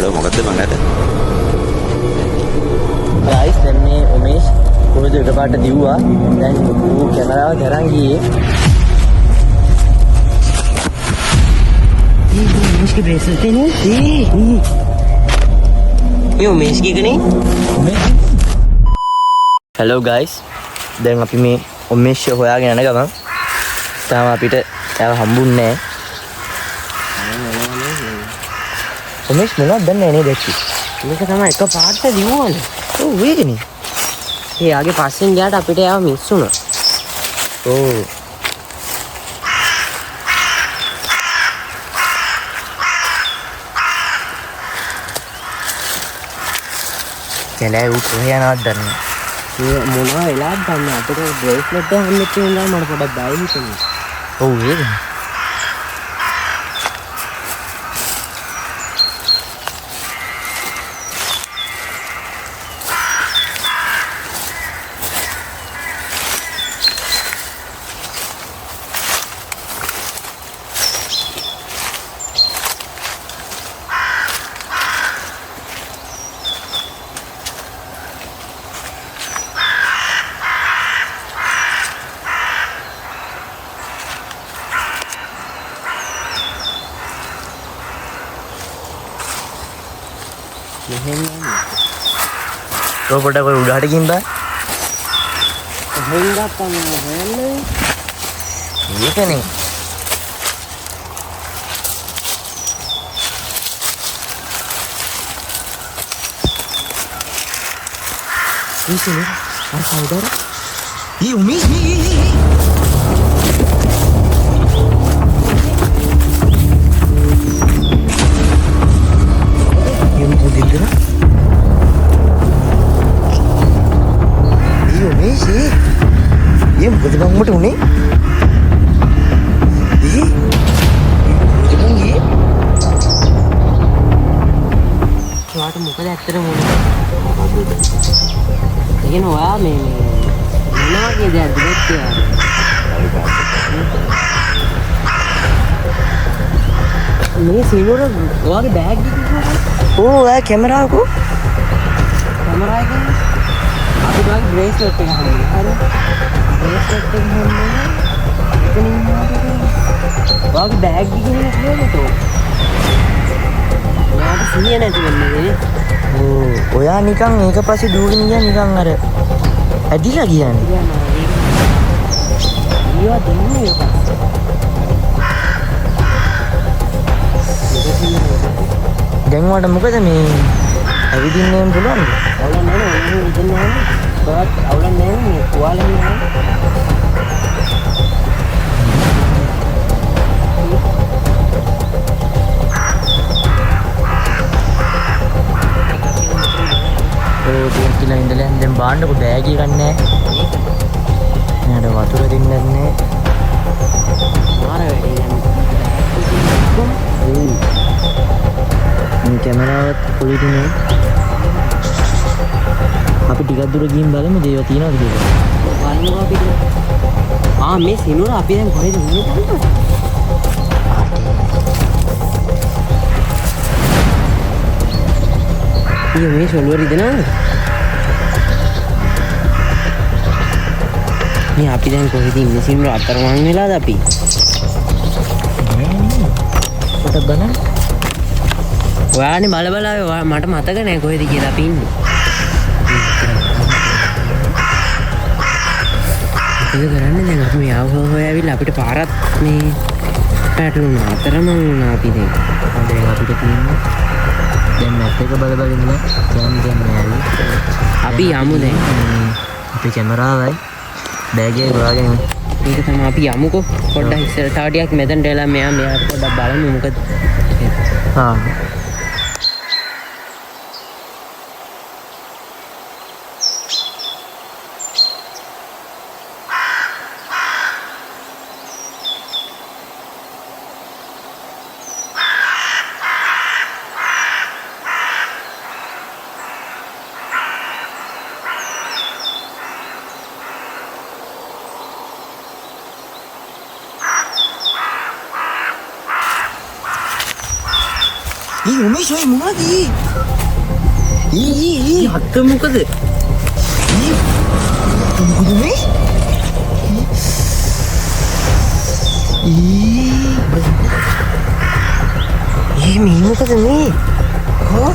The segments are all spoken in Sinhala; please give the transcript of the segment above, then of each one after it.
බඩ මොකද්ද මං අද ගයිස් දැන් මේ උමේෂ් කොහෙද එකපාරට දිව්වා. දැන් ඌ කැමරාව තරන් ගියේ. उमेश की ब्रेसलेट है नहीं ये उमेश की कहीं hello guys දැන් අපි මේ උමේෂ් හොයාගෙන යන ගමන් තාම අපිට එයාව හම්බුන්නේ නැහැ. උමේෂ් මොනවද දන්නේ නැහැ නේද ඇක්චි. මේක තමයි එක පාට දිවුවනේ. ඔව් වේගනේ. ඒ ආගේ පස්සෙන් ගියාට අපිට යාව මිස් වුණා. ඔව් කැලෑ ඌ කොහේ යනවද දන්නේ නැහැ. මේ මොනවා වෙලාද ගන්න අපිට බ්‍රේස්ලට් එක හම්බෙච්ච නිසා මට පොඩක් බය හිතුණා. ඔව් වේගනේ. तो पटा कोई उड़ाट गिंदा होंगा पन ये क्या नहीं ये क्या नहीं और उधर ये उमेश ये मुझे दिल रहा ये මොකද බං මට උනේ? ඔයාට මොකද ඇත්තටම උනේ? ඒ කියන්නේ ඔයා මේ මොනවා වගේ දෙයක්ද දැක්කේ? මේ සිනුර ඔයාගේ බෑග් එකේ කොහොමද? ඕ ඔයා කැමරාවකෝ? කැමරා එක අපි ඔයාගේ බ්‍රේස්ලට් එක හම්බුනේ. හරි. බ්‍රේස්ලට් එක හම්බුනේ. එතනින් ඔයාගේ බෑග් එකේ නේද තෝ? ඔයාට සිහිය නැති වෙන්නේ නේ. ඕ ඔයා නිකන් ඒක පස්සේ දුවගෙන ගියා නිකන් අර ඇදිලා කියන්නේ. ඊවා දෙන්නේ ඒක. දැන් වට මොකද මේ ඇවිදින්න පුළුවන්ද? අවුල නැහැ නේ ඉතින් නැහැ. බත් අවුල නැහැ නේ තුවාලෙ නැහැ. ඕ දෙයක් කියලා ඉඳලා දැන් බාන්නකො බෑග් එක ගන්නෑ. නේද වතුර දෙන්නේ නැහැ. මාර වැඩි යන්නේ. මේ කැමරාවත් පොලිටිනේ. අපි ටිකක් දුර ගිහින් බලමු දේව තියනවද කියලා. බලමු අපිට. මේ සිනුර අපි දැන් කොහෙද ඉන්නේ දන්නවද? ඊයේ මේ සොළුවර ඉදනවද? මේ අපි දැන් කොහෙද ඉන්නේ සිනුර අතරමං වෙලාද අපි? පොඩක් බලන්න. ඔයානේ බල බල මට මතක නැහැ කොහෙද කියලා අපි ඉන්නේ. ඒක කරන්නේ දැන් අපි මේ ආව හොයාවිලා අපිට පාරත් මේ පැටලුණා අතරම වුණා අපි දැන්. දැන් අපිට තියෙන්නේ දැන් මැප් එක බල බල ඉන්න කැමරාව නෑලු. අපි යමු දැන්. අපේ කැමරාවයි බෑග් එක හොයාගෙන ඒක තමයි අපි යමුකෝ. පොඩ්ඩක් ඉස්සර තව ටිකක් මෙතනට එලා මෙයා පොඩ්ඩක් බලමු මොකද. හා ඊ උමේෂ් ඔය මොනවද ඊ හත්ත මොකද? මොකද මේ මේ මොකද මේ හෝ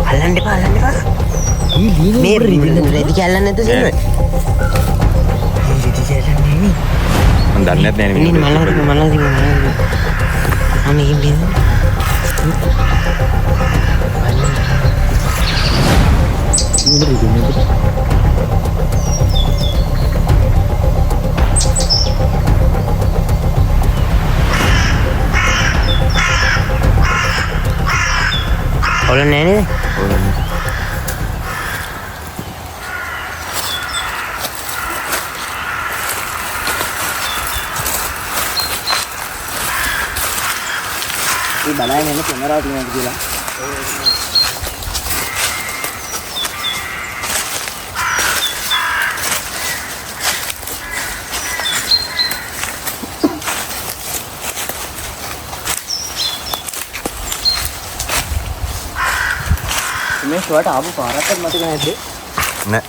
අල්ලන්න එපා මේ රෙදි කැල්ලන්න නැද්ද සෙල්ව රෙදි කැල්ලන්න නෙමෙයි මම දන්නේ නැහැ නේ මල්ලා අනේ ඉන්නේ ඔලන්නේ නැහැ නේද? මේ බලන්න එන්න කැමරාව තියෙනවද කියලා. මේ ෂුවට ආපු පාරක්වත් මතක නැද්ද? නෑ.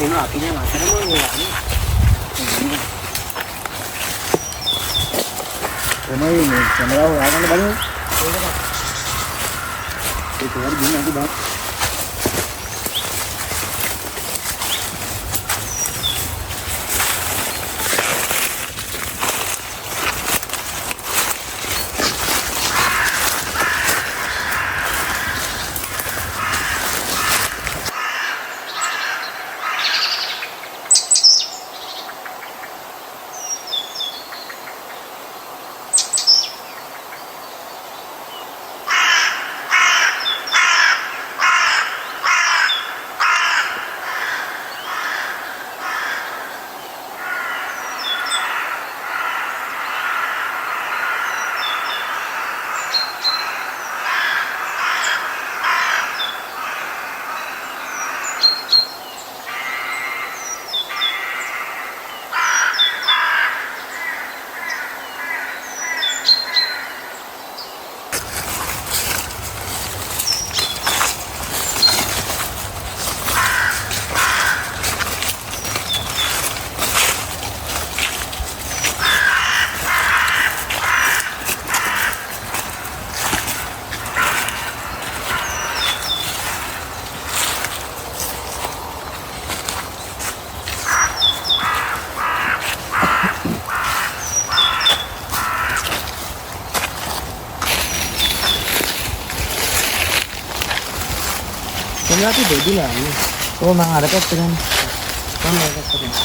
එනවා අපි දැන් අතරම යන්නේ. එමයි මේ කැමරාව හොයාගන්න බලමු. ඒක හරි දින අද බා. අපි දෙදිලා යන්නේ. ඕ මං අර පැත්තට යන්නේ. කොහොමද ඒක කරන්නේ?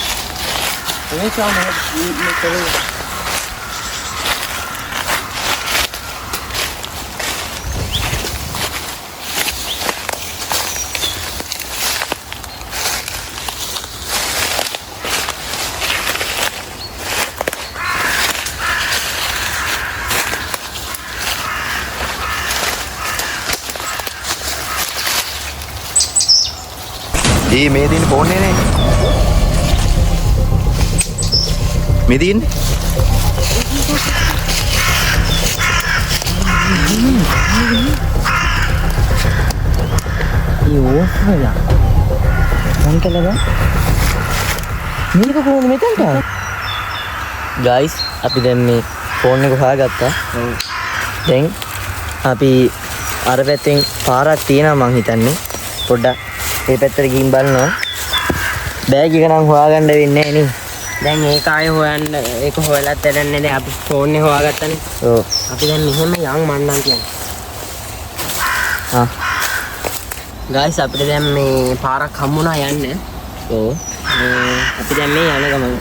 ඒ සාම මේ කරේ. ඒ මේ තියෙන ෆෝන් නේ නේ. මේ තියෙන්නේ. යෝ හොයා. මං කළා. මේක කොහොමද මෙතනට? ගයිස් අපි දැන් මේ ෆෝන් එක හොයාගත්තා. දැන් අපි අර පැත්තෙන් පාරක් තියෙනවා මං හිතන්නේ. පොඩ්ඩක් මේ පැත්තට ගිහින් බලනවා. බෑග් එක නම් හොයාගන්න වෙන්නේ නැහැ නේ. දැන් ඒක ආයෙ හොයන්න ඒක හොයලත් වැඩක් නැහැ. දැන් අපි ෆෝන් එක හොයාගත්තානේ. ඔව්. අපි දැන් මෙහෙම යන් මන්නම් කියන්නේ. ආ. ගයිස් අපිට දැන් මේ පාරක් හම්බුණා යන්න. ඔව්. අපි දැන් මේ යන ගමන.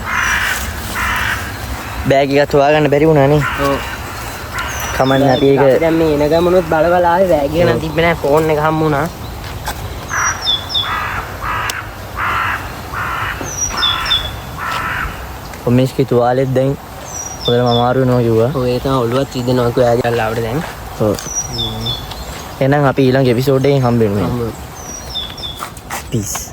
බෑග් එකත් හොයාගන්න බැරි වුණා නේ. ඔව්. කමන්න අපි ඒක දැන් මේ එන ගමනොත් බලබලා ආවේ බෑග් එක නම් තිබ්බේ නැහැ ෆෝන් එක හම්බුණා. කොමිස්කි තුවාලෙත් දැන් හොඳටම අමාරු වෙනවා කිව්වා. ඔය තමයි ඔළුවත් රිදෙනවා කොයාගේ අල්ලාවට දැන්. ඔව්. එහෙනම් අපි ඊළඟ එපිසෝඩ් එකෙන් හම්බ වෙනවා. පීස්.